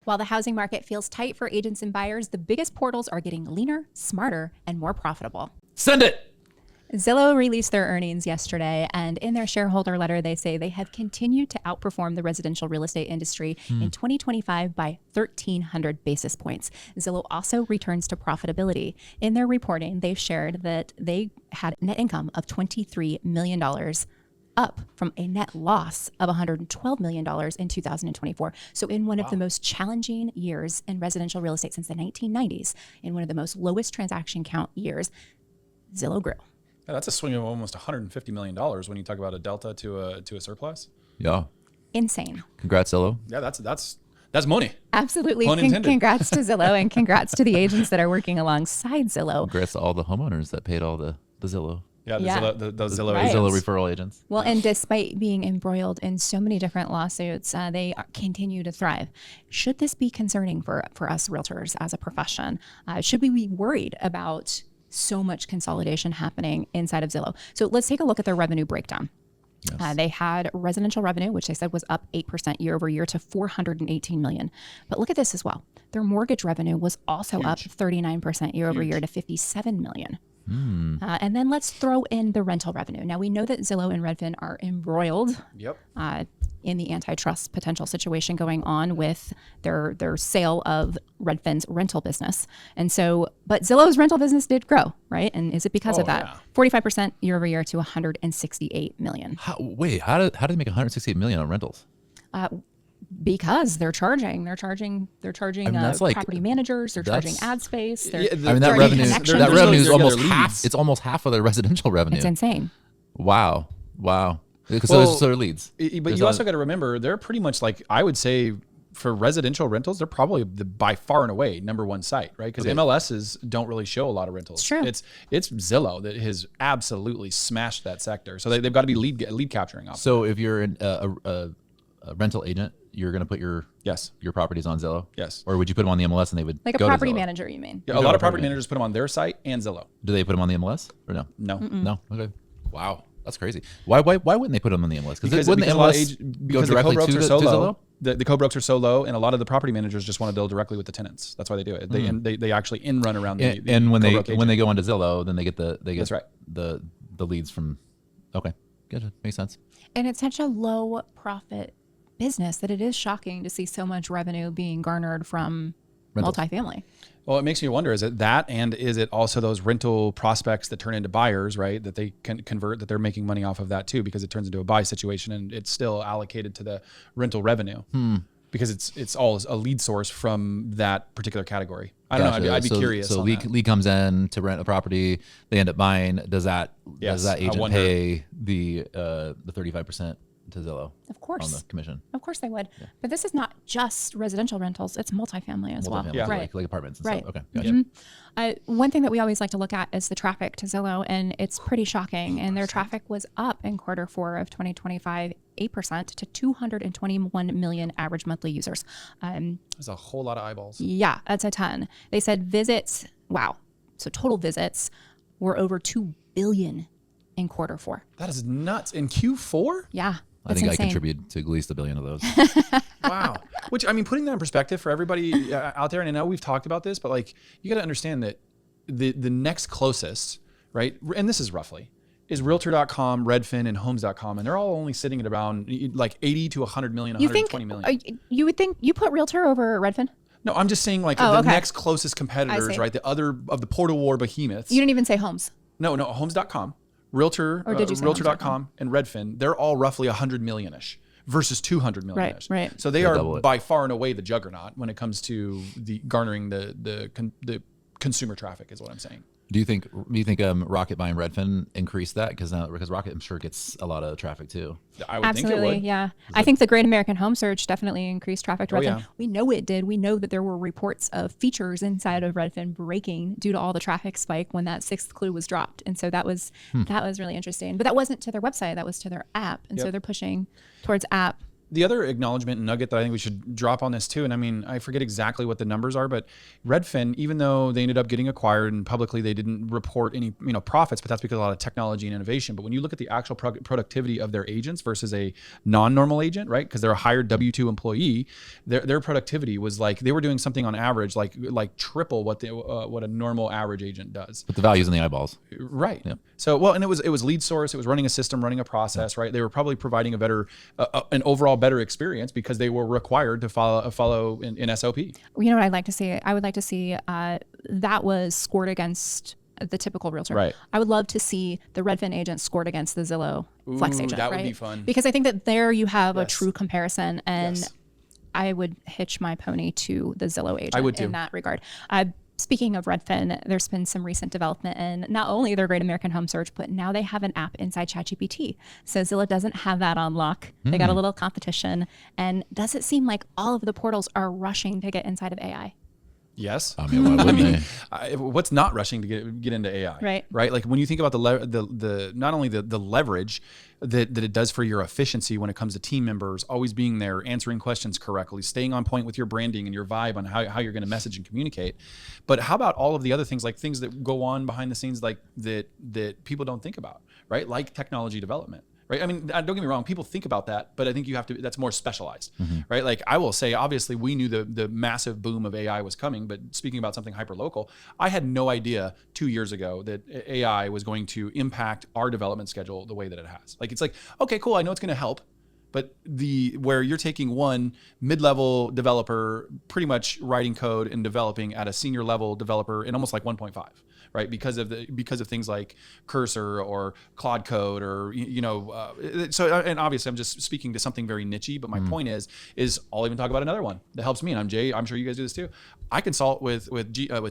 While the housing market feels tight for agents and buyers, the biggest portals are getting leaner, smarter, and more profitable. Send it. Zillow released their earnings yesterday, and in their shareholder letter, they say they have continued to outperform the residential real estate industry in 2025 by 1,300 basis points. Zillow also returns to profitability. In their reporting, they've shared that they had net income of $23 million, up from a net loss of $112 million in 2024. So in one of the most challenging years in residential real estate since the 1990s, in one of the most lowest transaction count years, Zillow grew. Yeah, that's a swing of almost $150 million when you talk about a delta to a surplus. Yeah. Insane. Congrats, Zillow. Yeah, that's money. Absolutely. Pun intended. Congrats to Zillow and congrats to the agents that are working alongside Zillow. Congrats to all the homeowners that paid all the Zillow. Yeah, the Zillow Right. agents. Zillow referral agents. Well, and despite being embroiled in so many different lawsuits, they continue to thrive. Should this be concerning for us realtors as a profession? Should we be worried about so much consolidation happening inside of Zillow? So let's take a look at their revenue breakdown. Yes. They had residential revenue, which they said was up 8% year over year to $418 million. But look at this as well. Their mortgage revenue was also up 39% year over year to $57 million. And then let's throw in the rental revenue. Now, we know that Zillow and Redfin are embroiled in the antitrust potential situation going on with their sale of Redfin's rental business. And so, but Zillow's rental business did grow, right? And is it because of that? Yeah. 45% year over year to $168 million. How did they make $168 million on rentals? Because they're charging that's like- property managers, they're charging ad space. They're, That charging revenue connections. that revenue is They're almost leads. half. It's almost half of their residential revenue. It's insane. Wow. Because Well, those are leads. But you also got to remember, they're pretty much like, I would say, for residential rentals, they're probably by far and away number one site, right? Because MLSs don't really show a lot of rentals. It's true. It's Zillow that has absolutely smashed that sector. So they've got to be lead capturing. So if you're a rental agent, you're going to put your properties on Zillow? Yes. Or would you put them on the MLS and they would Like a go to property Zillow? manager, you mean? Yeah, a lot of property managers put them on their site and Zillow. Do they put them on the MLS or no? No. No. Okay. Wow. That's crazy. Why wouldn't they put them on the MLS? Because wouldn't the a lot of MLS go because the directly co-broks to are so low. Zillow? The co-broks are so low, and a lot of the property managers just want to deal directly with the tenants. That's why they do it. They actually run around the And when co-broke when they agent. go onto Zillow, then they get That's right. the leads from. Okay, gotcha. Makes sense. And it's such a low profit business that it is shocking to see so much revenue being garnered from Rentals. multifamily. Well, it makes me wonder, is it that, and is it also those rental prospects that turn into buyers, right? That they can convert, that they're making money off of that too, because it turns into a buy situation and it's still allocated to the rental revenue because it's all a lead source from that particular category. I don't know. I'd be curious. So on lead, that. lead comes in to rent a property, they end up buying. Does that I agent wonder. pay the 35% to Zillow Of course. on the commission? Of course they would. But this is not just residential rentals, it's multifamily as well. Multifamily, Yeah. Right. like apartments and Right. stuff. Okay, gotcha. One thing that we always like to look at is the traffic to Zillow, and it's pretty shocking. And their traffic was up in Q4 of 2025, 8% to 221 million average monthly users. There's a whole lot of eyeballs. Yeah, that's a ton. They said visits, wow. So total visits were over 2 billion in Q4. That is nuts. In Q4? Yeah. I That's think insane. I contribute to at least $1 billion of those. Wow. Which, I mean, putting that in perspective for everybody out there, and I know we've talked about this, but like, you got to understand that the next closest, right? And this is roughly, is Realtor.com, Redfin, and Homes.com. And they're all only sitting at around like 80 to 100 million, 120 million. You would think you put Realtor over Redfin? No, I'm just saying like Oh, the okay. next closest competitors, see. right? The other of the portal war behemoths. You didn't even say Homes. No, Homes.com, Realtor, Or did you say Realtor.com, and Redfin, they're all roughly 100 million-ish versus 200 million-ish. Right. So they double are it. by far and away the juggernaut when it comes to the garnering the consumer traffic is what I'm saying. Do you think Rocket buying Redfin increased that? Because Rocket, I'm sure, gets a lot of traffic too. I would Absolutely, think it would. yeah. I think the Great American Home Search definitely increased traffic to Oh, Redfin. yeah. We know it did. We know that there were reports of features inside of Redfin breaking due to all the traffic spike when that sixth clue was dropped. And so that was really interesting. But that wasn't to their website. That was to their app. And so Yep. they're pushing towards app The other acknowledgement and nugget that I think we should drop on this too, and I mean, I forget exactly what the numbers are, but Redfin, even though they ended up getting acquired and publicly they didn't report any profits, but that's because of a lot of technology and innovation. But when you look at the actual productivity of their agents versus a non-normal agent, right? Because they're a hired W-2 employee, their productivity was like they were doing something on average like triple what a normal average agent does. But the value's in the eyeballs. Right. Yeah. So, well, and it was lead source. It was running a system, running a process, right? They were probably providing a better, an overall better experience because they were required to follow in SOP. You know what I'd like to see? I would like to see that was scored against the typical realtor. Right. I would love to see the Redfin agent scored against the Zillow Flex agent. That would right? be fun. Because I think that there you have a Yes. true comparison, and Yes. I would hitch my pony to the Zillow agent I would too. in that regard. Speaking of Redfin, there's been some recent development in not only their Great American Home Search, but now they have an app inside ChatGPT. So Zillow doesn't have that on lock. They got a little competition. And does it seem like all of the portals are rushing to get inside of AI? Yes. I mean, why wouldn't they? What's not rushing to get into AI? Right. Right. Like when you think about the not only the leverage that it does for your efficiency when it comes to team members, always being there, answering questions correctly, staying on point with your branding and your vibe on how you're going to message and communicate. But how about all of the other things, like things that go on behind the scenes, like that people don't think about, right? Like technology development. Right. I mean, don't get me wrong. People think about that, but I think that's more specialized, right? Like I will say, obviously we knew the massive boom of AI was coming, but speaking about something hyper local, I had no idea 2 years ago that AI was going to impact our development schedule the way that it has. Like, it's like, okay, cool. I know it's going to help, but where you're taking one mid-level developer pretty much writing code and developing at a senior level developer in almost like 1.5. Right, because of things like Cursor or Claude Code, or so. And obviously, I'm just speaking to something very nichey. But my point is I'll even talk about another one that helps me. And I'm Jay. I'm sure you guys do this too. I consult with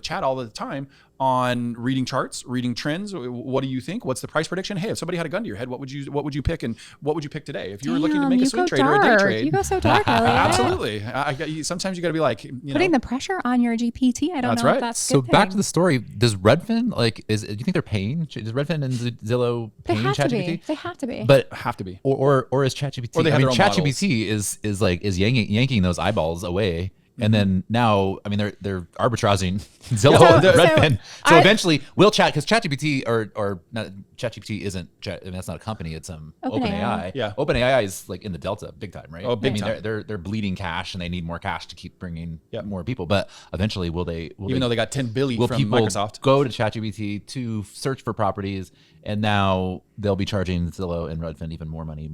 Chad all the time on reading charts, reading trends. What do you think? What's the price prediction? Hey, if somebody had a gun to your head, what would you pick, and what would you pick today? If you were looking to make a swing trade or a day trade, You go so dark, Elliot. absolutely. Sometimes you got to be like Putting the pressure on your GPT. I don't That's know right. if that's a So good back thing. to the story. Does Redfin do you think they're paying? Is Redfin and Zillow They paying have to be. ChatGPT? They have to be. But have to be. or is ChatGPT? Or they have I mean, their own ChatGPT is yanking those eyeballs away. And then now, I mean, they're arbitraging Zillow, Redfin. So eventually, will because ChatGPT or not, ChatGPT isn't. I mean, that's not a company. It's OpenAI. Yeah. OpenAI is like in the delta, big time, right? Oh, big time. I mean, they're bleeding cash, and they need more cash to keep bringing Yep. more people. But eventually, will they? Even though they got 10 billion Will from people Microsoft. go to ChatGPT to search for properties, and now they'll be charging Zillow and Redfin even more money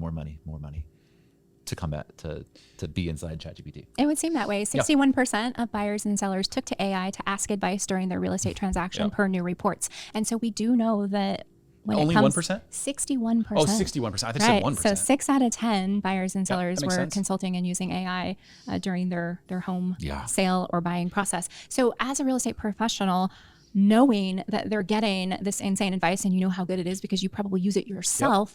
to combat to be inside ChatGPT? It would seem that way. 61% of buyers and sellers took to AI to ask advice during their real estate transaction per new reports. And so we do know that when Only it comes 1%? 61%. Oh, 61%. I think Right. you said 1%. So 6 out of 10 buyers and that sellers makes were sense. consulting and using AI during their home Yeah. sale or buying process. So as a real estate professional, knowing that they're getting this insane advice and you know how good it is because you probably use it yourself,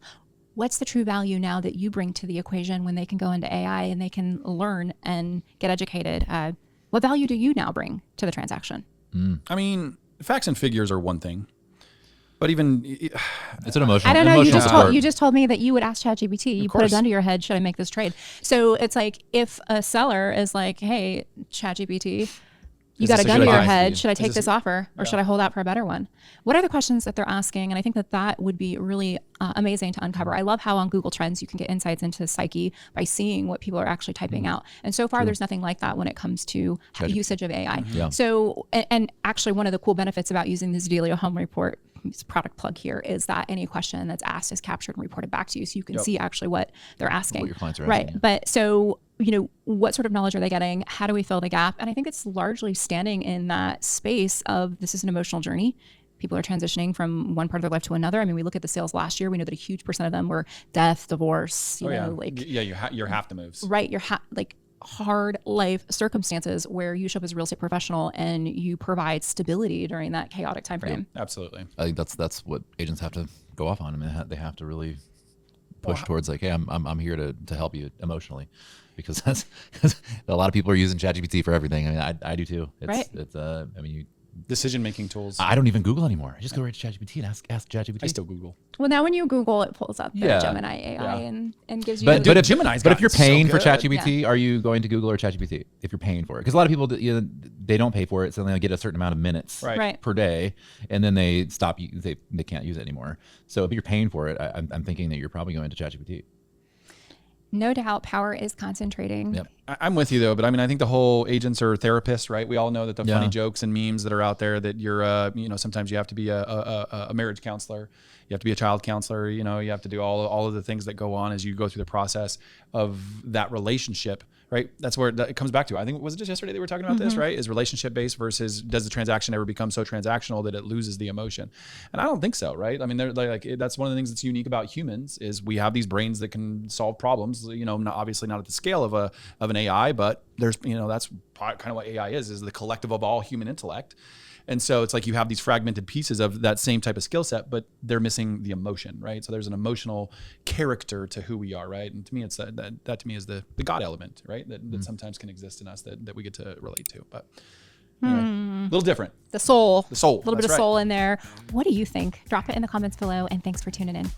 what's the true value now that you bring to the equation when they can go into AI and they can learn and get educated? What value do you now bring to the transaction? I mean, facts and figures are one thing, but even It's an emotional. I don't know. Emotional support. You just told me that you would ask ChatGPT. You put a course. gun to your head. Should I make this trade? So it's like if a seller is like, "Hey, ChatGPT, you Is got this a a gun good to your advice? head. Should I Is take this- this offer or should I hold out for a better one?" What are the questions that they're asking? And I think that would be really amazing to uncover. I love how on Google Trends you can get insights into psyche by seeing what people are actually typing out. And so far, there's nothing like that when it comes to usage of AI. Yeah. So, and actually, one of the cool benefits about using the Zoodealio home report, this product plug here, is that any question that's asked is captured and reported back to you, so you can see actually what they're asking. What your clients are right. asking, yeah. But so, what sort of knowledge are they getting? How do we fill the gap? And I think it's largely standing in that space of this is an emotional journey. People are transitioning from one part of their life to another. I mean, we look at the sales last year. We know that a huge percent of them were death, divorce. You know, you have to moves. right. You're like hard life circumstances where you show up as a real estate professional and you provide stability during that chaotic time frame. Absolutely. I think that's what agents have to go off on. I mean, they have to really push towards like, hey, I'm here to help you emotionally, because that's a lot of people are using ChatGPT for everything. I mean, I do too. It's, Right. It's I mean, decision-making tools. I don't even Google anymore. I just go right to ChatGPT and ask ChatGPT. I still Google. Well, now when you Google, it pulls up the Yeah. Gemini AI and gives you. But Dude, if Gemini's but if you're gotten so paying for good. ChatGPT, are you going to Google or ChatGPT if you're paying for it? Because a lot of people, they don't pay for it, so they get a certain amount of minutes Right. per day, and then they stop. They can't use it anymore. So if you're paying for it, I'm thinking that you're probably going to ChatGPT. No doubt, power is concentrating. Yep. I'm with you though, but I mean, I think the whole agents are therapists, right? We all know that the funny Yeah. jokes and memes that are out there that you're, sometimes you have to be a marriage counselor, you have to be a child counselor, you have to do all of the things that go on as you go through the process of that relationship, right? That's where it comes back to. I think, was it just yesterday they were talking about this, right? Is relationship based versus does the transaction ever become so transactional that it loses the emotion? And I don't think so, right? I mean, they're like that's one of the things that's unique about humans is we have these brains that can solve problems, obviously not at the scale of an AI, but there's, that's kind of what AI is the collective of all human intellect. And so it's like you have these fragmented pieces of that same type of skill set, but they're missing the emotion, right? So there's an emotional character to who we are, right? And to me, it's that to me is the God element, right? That sometimes can exist in us that we get to relate to. But anyway, a little different. The soul. The soul. A little bit of That's right. soul in there. What do you think? Drop it in the comments below, and thanks for tuning in.